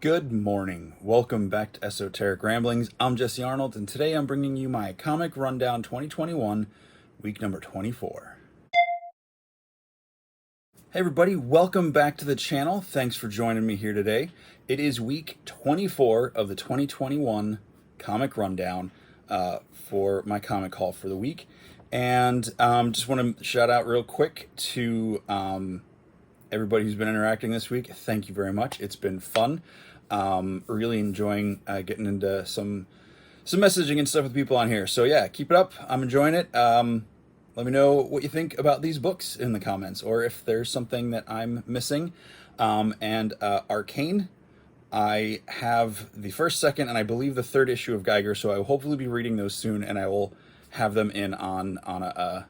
Good morning. Welcome back to Esoteric Ramblings. I'm Jesse Arnold, and today I'm bringing you my Comic Rundown 2021, week number 24. Hey everybody, welcome back to the channel. Thanks for joining me here today. It is week 24 of the 2021 Comic Rundown for my comic haul for the week. And just want to shout out real quick to everybody who's been interacting this week. Thank you very much. It's been fun. Really enjoying getting into some messaging and stuff with people on here. So yeah, keep it up. I'm enjoying it. Let me know what you think about these books in the comments, or if there's something that I'm missing. Arcane, I have the first, second, and I believe the third issue of Geiger, so I will hopefully be reading those soon, and I will have them in on a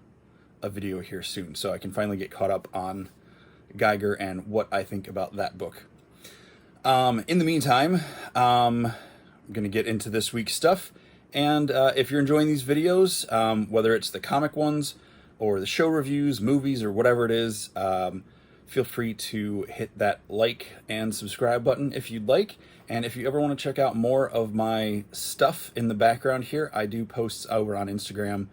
video here soon, so I can finally get caught up on Geiger and what I think about that book. In the meantime, I'm going to get into this week's stuff. And if you're enjoying these videos, whether it's the comic ones or the show reviews, movies, or whatever it is, feel free to hit that like and subscribe button if you'd like. And if you ever want to check out more of my stuff in the background here, I do posts over on Instagram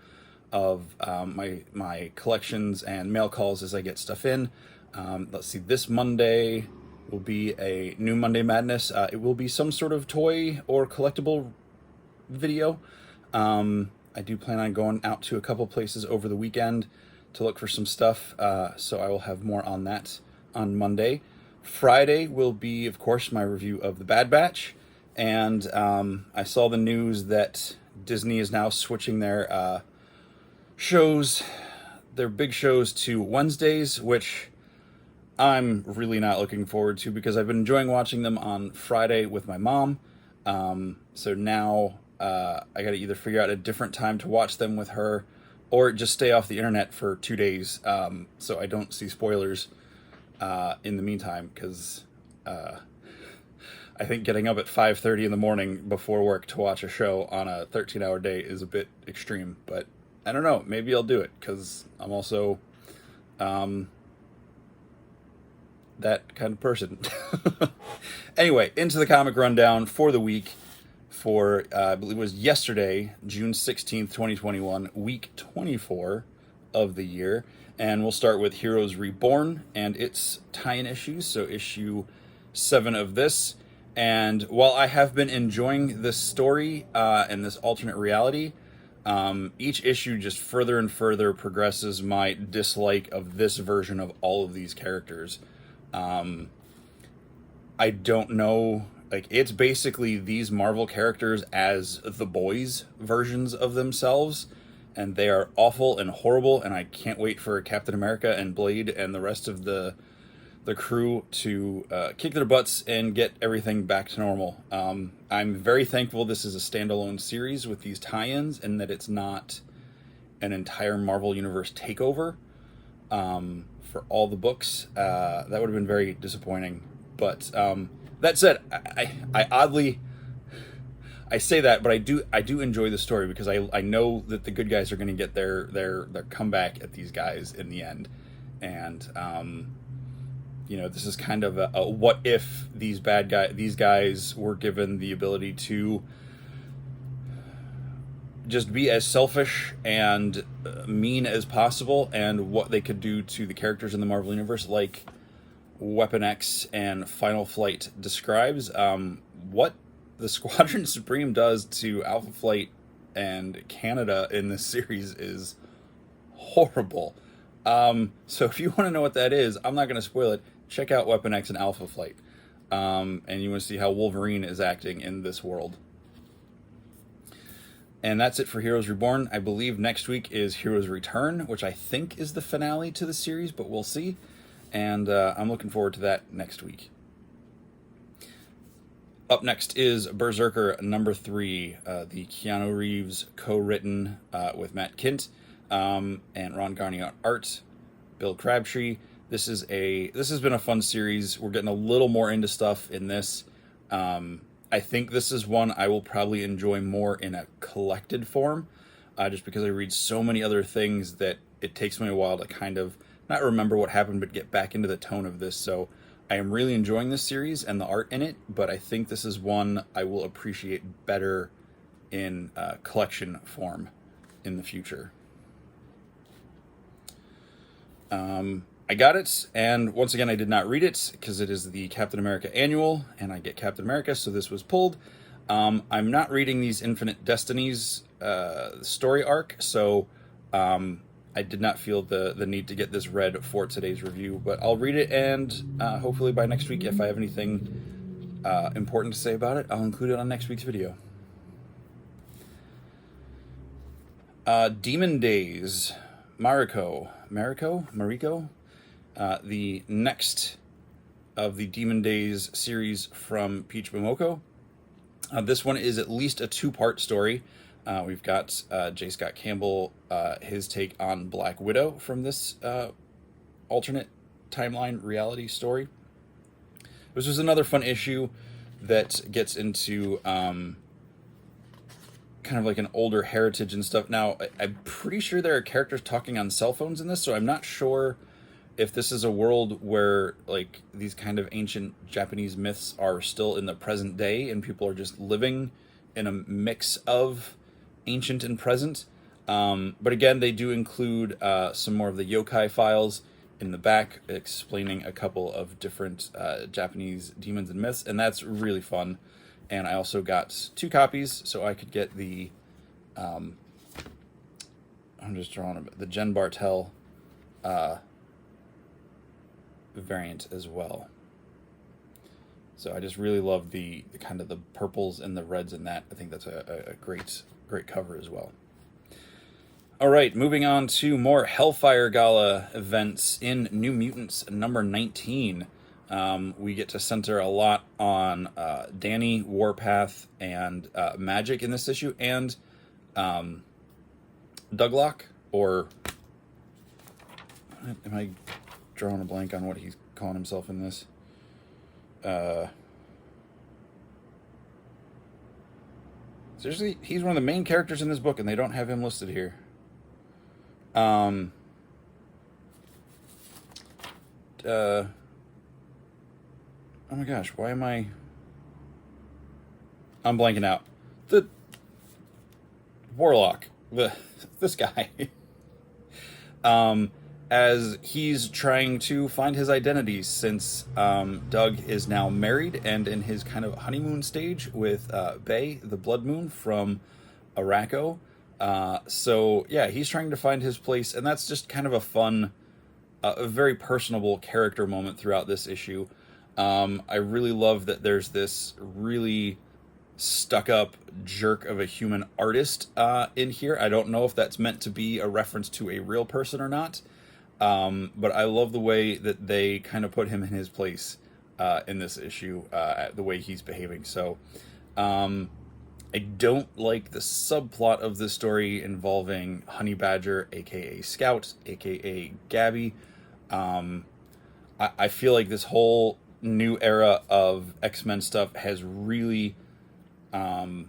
of my collections and mail calls as I get stuff in. Let's see, this Monday will be a new Monday Madness. It will be some sort of toy or collectible video. I do plan on going out to a couple places over the weekend to look for some stuff, so I will have more on that on Monday. Friday will be, of course, my review of The Bad Batch, and I saw the news that Disney is now switching their shows, their big shows, to Wednesdays, which I'm really not looking forward to because I've been enjoying watching them on Friday with my mom. So now I got to either figure out a different time to watch them with her or just stay off the internet for 2 days so I don't see spoilers in the meantime, because I think getting up at 5:30 in the morning before work to watch a show on a 13-hour day is a bit extreme. But I don't know, maybe I'll do it because I'm also that kind of person. Anyway, into the comic rundown for the week for, I believe it was yesterday, June 16th, 2021, week 24 of the year. And we'll start with Heroes Reborn and its tie-in issues, so issue 7 of this. And while I have been enjoying this story and this alternate reality, each issue just further and further progresses my dislike of this version of all of these characters. I don't know, like, it's basically these Marvel characters as the boys' versions of themselves, and they are awful and horrible, and I can't wait for Captain America and Blade and the rest of the crew to kick their butts and get everything back to normal. I'm very thankful this is a standalone series with these tie-ins, and that it's not an entire Marvel Universe takeover for all the books. That would have been very disappointing. But that said, I say that, but I do enjoy the story because I know that the good guys are going to get their comeback at these guys in the end. And you know, this is kind of a what if these guys were given the ability to just be as selfish and mean as possible, and what they could do to the characters in the Marvel Universe, like Weapon X and Final Flight describes. What the Squadron Supreme does to Alpha Flight and Canada in this series is horrible. So if you want to know what that is, I'm not going to spoil it. Check out Weapon X and Alpha Flight. And you want to see how Wolverine is acting in this world. And that's it for Heroes Reborn. I believe next week is Heroes Return, which I think is the finale to the series, but we'll see. And I'm looking forward to that next week. Up next is Berserker #3, the Keanu Reeves co-written with Matt Kint and Ron Garney on art, Bill Crabtree. This has been a fun series. We're getting a little more into stuff in this. I think this is one I will probably enjoy more in a collected form, just because I read so many other things that it takes me a while to kind of not remember what happened, but get back into the tone of this. So I am really enjoying this series and the art in it, but I think this is one I will appreciate better in collection form in the future. I got it, and once again, I did not read it because it is the Captain America annual, and I get Captain America, so this was pulled. I'm not reading these Infinite Destinies story arc, so I did not feel the need to get this read for today's review, but I'll read it, and hopefully by next week, if I have anything important to say about it, I'll include it on next week's video. Demon Days, Mariko, the next of the Demon Days series from Peach Momoko. This one is at least a two-part story. We've got J. Scott Campbell, his take on Black Widow from this alternate timeline reality story. This was another fun issue that gets into kind of like an older heritage and stuff. Now, I'm pretty sure there are characters talking on cell phones in this, so I'm not sure if this is a world where like these kind of ancient Japanese myths are still in the present day and people are just living in a mix of ancient and present. But again, they do include some more of the yokai files in the back, explaining a couple of different Japanese demons and myths, and that's really fun. And I also got 2 copies, so I could get the I'm just drawing the Jen Bartel variant as well. So I just really love the kind of the purples and the reds in that. I think that's a great cover as well. All right, moving on to more Hellfire Gala events in New Mutants number 19. We get to center a lot on Danny, Warpath, and Magic in this issue, and Douglock, or am I drawing a blank on what he's calling himself in this? Seriously, he's one of the main characters in this book, and they don't have him listed here. Oh my gosh, why am I'm blanking out. The Warlock, this guy. As he's trying to find his identity since Doug is now married and in his kind of honeymoon stage with Bay, the Blood Moon from Araco. So yeah, he's trying to find his place, and that's just kind of a fun, a very personable character moment throughout this issue. I really love that there's this really stuck-up jerk of a human artist in here. I don't know if that's meant to be a reference to a real person or not, but I love the way that they kind of put him in his place in this issue, the way he's behaving. So I don't like the subplot of this story involving Honey Badger, aka Scout, aka Gabby. I feel like this whole new era of X-Men stuff has really hurt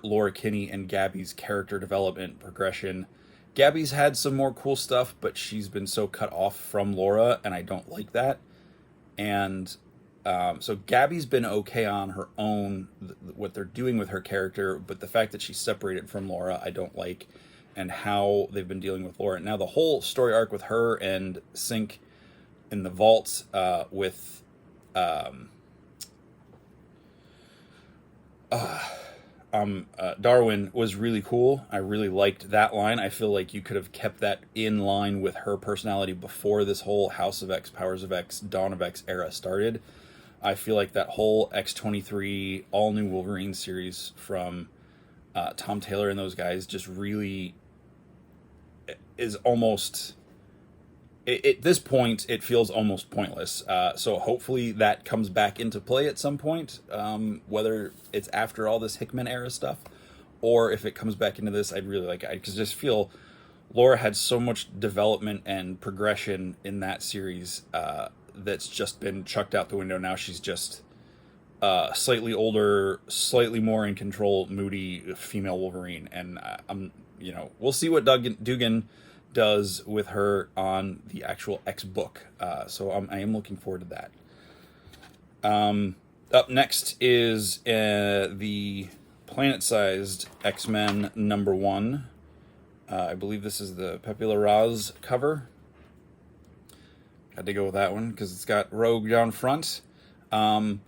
Laura Kinney and Gabby's character development progression. Gabby's had some more cool stuff, but she's been so cut off from Laura, and I don't like that. And so Gabby's been okay on her own, what they're doing with her character, but the fact that she's separated from Laura, I don't like, and how they've been dealing with Laura. Now, the whole story arc with her and Sync in the vault with Darwin was really cool. I really liked that line. I feel like you could have kept that in line with her personality before this whole House of X, Powers of X, Dawn of X era started. I feel like that whole X-23 all-new Wolverine series from Tom Taylor and those guys just really is almost... At this point, it feels almost pointless. So hopefully that comes back into play at some point, whether it's after all this Hickman era stuff, or if it comes back into this, I'd really like it. I just feel Laura had so much development and progression in that series that's just been chucked out the window. Now she's just slightly older, slightly more in control, moody female Wolverine. And we'll see what Dugan does with her on the actual X book. So I am looking forward to that. Up next is the Planetsized XMen #1. I believe this is the Pepe Larraz cover. Had to go with that one because it's got Rogue down front. I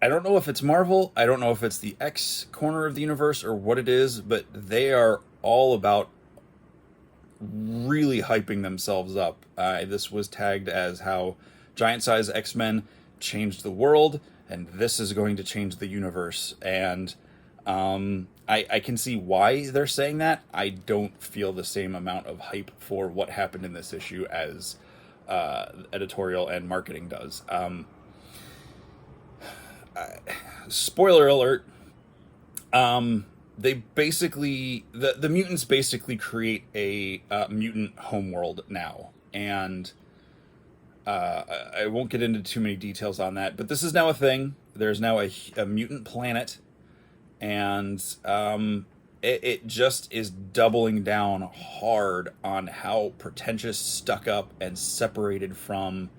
don't know if it's Marvel. I don't know if it's the X corner of the universe or what it is, but they are all about really hyping themselves up. This was tagged as how Giant Size X-Men changed the world, and this is going to change the universe. And I can see why they're saying that. I don't feel the same amount of hype for what happened in this issue as editorial and marketing does. Spoiler alert. They basically the mutants basically create a mutant homeworld now, and I won't get into too many details on that. But this is now a thing. There's now a mutant planet, and it just is doubling down hard on how pretentious, stuck up, and separated from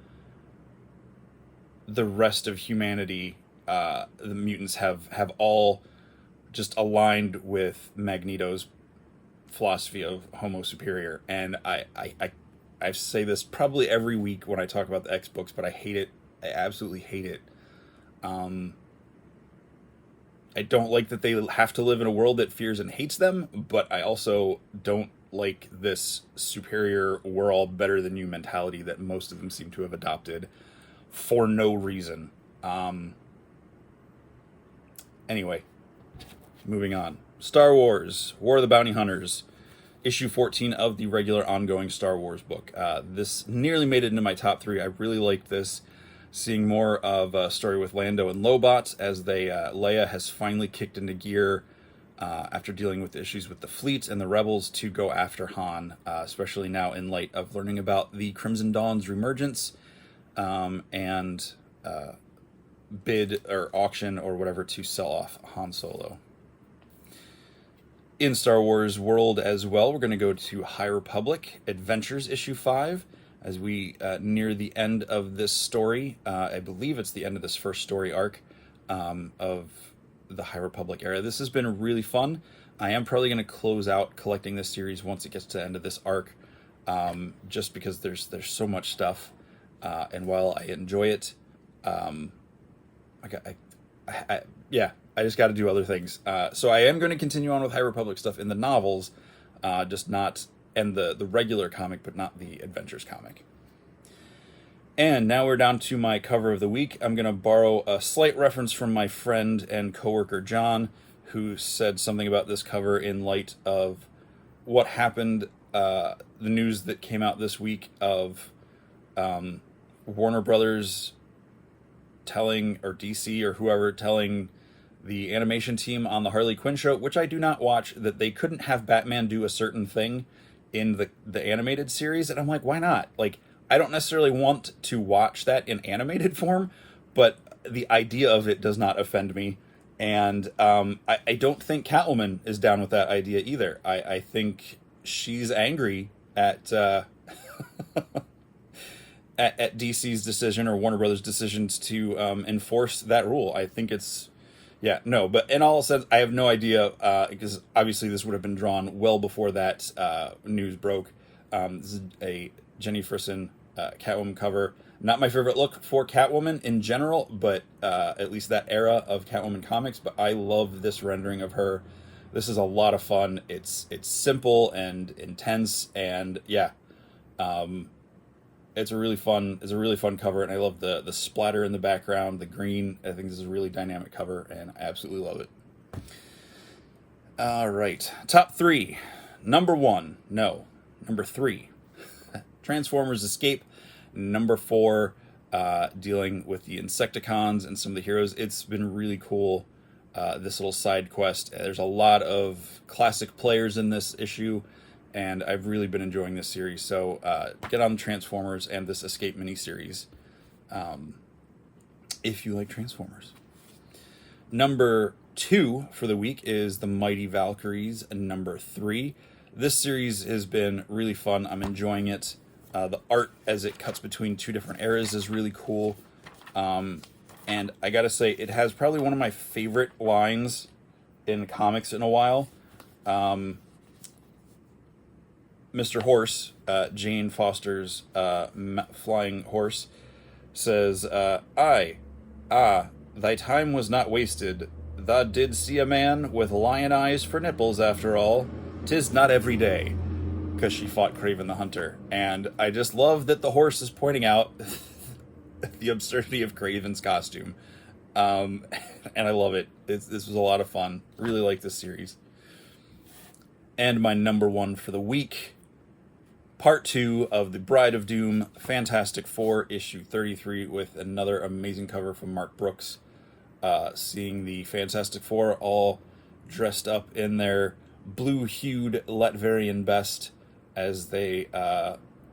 the rest of humanity the mutants have all just aligned with Magneto's philosophy of Homo Superior. And I say this probably every week when I talk about the X books, but I hate it. I absolutely hate it. I don't like that they have to live in a world that fears and hates them, but I also don't like this superior, we're all better than you mentality that most of them seem to have adopted for no reason. Anyway, moving on. Star Wars, War of the Bounty Hunters, issue 14 of the regular ongoing Star Wars book. This nearly made it into my top 3. I really liked this. Seeing more of a story with Lando and Lobot as Leia has finally kicked into gear after dealing with issues with the fleet and the rebels to go after Han, especially now in light of learning about the Crimson Dawn's reemergence and bid or auction or whatever to sell off Han Solo. In Star Wars world as well, we're going to go to High Republic Adventures issue 5 as we near the end of this story. I believe it's the end of this first story arc of the High Republic era. This has been really fun. I am probably going to close out collecting this series once it gets to the end of this arc, just because there's so much stuff, and while I enjoy it, I just got to do other things. So I am going to continue on with High Republic stuff in the novels, just not, and the regular comic, but not the Adventures comic. And now we're down to my cover of the week. I'm going to borrow a slight reference from my friend and coworker John, who said something about this cover in light of what happened, the news that came out this week of Warner Brothers telling, or DC or whoever telling the animation team on the Harley Quinn show, which I do not watch, that they couldn't have Batman do a certain thing in the animated series. And I'm like, why not? Like, I don't necessarily want to watch that in animated form, but the idea of it does not offend me. And I don't think Catwoman is down with that idea either. I think she's angry at at DC's decision or Warner Brothers' decisions to enforce that rule. I think it's, but in all sense, I have no idea, because obviously this would have been drawn well before that news broke. This is a Jenny Frison Catwoman cover. Not my favorite look for Catwoman in general, but at least that era of Catwoman comics. But I love this rendering of her. This is a lot of fun. It's simple and intense, and it's a really fun cover, and I love the splatter in the background, the green. I think this is a really dynamic cover, and I absolutely love it. All right, top 3. Number 3. Transformers Escape. Number 4, dealing with the Insecticons and some of the heroes. It's been really cool, this little side quest. There's a lot of classic players in this issue, and I've really been enjoying this series. So get on Transformers and this Escape miniseries if you like Transformers. Number 2 for the week is The Mighty Valkyries, number 3. this series has been really fun. I'm enjoying it. The art as it cuts between two different eras is really cool. And I gotta say, it has probably one of my favorite lines in comics in a while. Mr. Horse, Jane Foster's flying horse, says, thy time was not wasted. Thou did see a man with lion eyes for nipples, after all. 'Tis not every day. Because she fought Craven the Hunter. And I just love that the horse is pointing out the absurdity of Craven's costume. And I love it. This was a lot of fun. Really like this series. And my number one for the week, Part 2 of the Bride of Doom Fantastic Four, issue 33, with another amazing cover from Mark Brooks. Seeing the Fantastic Four all dressed up in their blue-hued Latverian best as they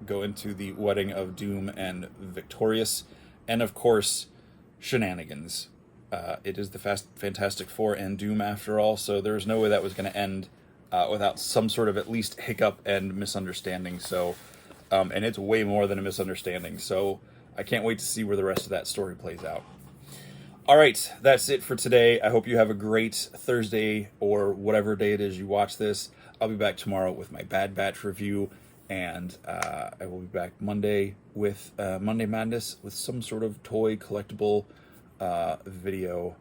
go into the wedding of Doom and Victorious. And, of course, shenanigans. It is the Fantastic Four and Doom, after all, so there's no way that was going to end without some sort of at least hiccup and misunderstanding. So, and it's way more than a misunderstanding. So I can't wait to see where the rest of that story plays out. All right, that's it for today. I hope you have a great Thursday or whatever day it is you watch this. I'll be back tomorrow with my Bad Batch review, and I will be back Monday with Monday Madness with some sort of toy collectible video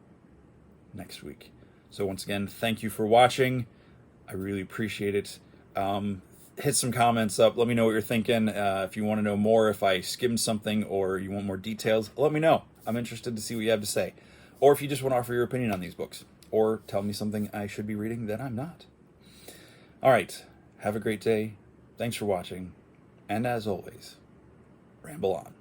next week. So once again, thank you for watching. I really appreciate it. Hit some comments up. Let me know what you're thinking. If you want to know more, if I skimmed something or you want more details, let me know. I'm interested to see what you have to say. Or if you just want to offer your opinion on these books. Or tell me something I should be reading that I'm not. All right. Have a great day. Thanks for watching. And as always, ramble on.